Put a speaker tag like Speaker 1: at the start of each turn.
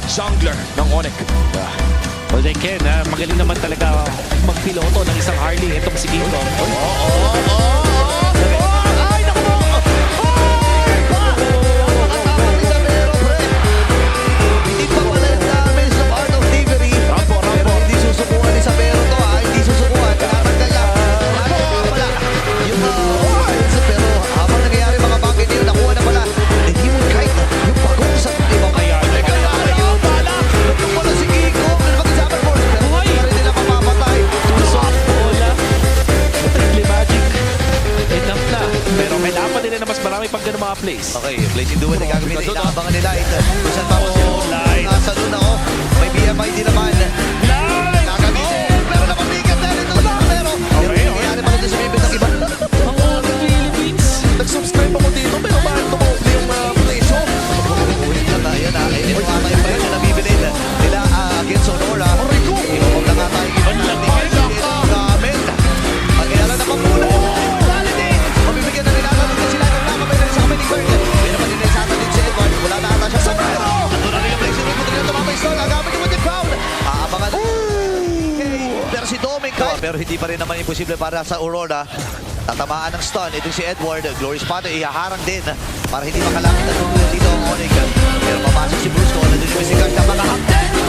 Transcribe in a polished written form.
Speaker 1: jungler ng Onyx.
Speaker 2: Well, they can. Magaling naman talaga magpiloto ng isang Harley. Itong si King Kong.
Speaker 3: Ay, naku mo! Ay, ba! Nakakatawa ni Sabero, pre. Hindi pa wala yung damage sa part of thievery. Pero hindi susukuhan ni Sabero to, ha? Hindi susukuhan. Tinatanggal lang. Ano nga pala? Yung pero habang nangyayari mga bagay niyo, nakuha na pala. Hindi mo kahit yung pagong sa ibang kaya. Yung pala si Kiko. Pag-isapan mo. Pero hindi pa rin nila mapapatay.
Speaker 2: Soft bola. Triple magic. Enough na. Pero kailangan pa nila na mas marami pang ganun mga plays.
Speaker 3: Okay, placing duet na gagawin nila. Inaabangan nila. Kung saan pa ako
Speaker 2: Light.
Speaker 3: nasa doon ako. May BMI din naman. Nakagin. Pero napabigat na rin ito. Pero nangyayari pa rin sa bibig ng iba.
Speaker 2: Ang Old Philippines.
Speaker 3: Nag-subscribe ako dito pero bakit tumukli yung presyo? Ulit na tayo na. Ito nga tayo pa yun na nabibilin nila against Sonora. Iwawag na nga tayo gamit. Pag-ialan na pamula. Mabibigyan na nila natin sila ng nakapay na sa kami ni Kurt. Hindi naman din sa atin din si Edward. Wala na ata siya sa pero. Ando na rin yung flexing room. Ito na tumamay stone. Agamit yung Magic Crown. Aabangan. Pero si Dominic pero hindi pa rin naman imposible para sa Aurora. Tatamaan ng stun. Ito si Edward. Glory Spotter. Ihaharang din para hindi makalapit na tuluyan dito ang Onyx. Pero papasok si Bruce. Kung ano din yung Mesikas na mga hamden.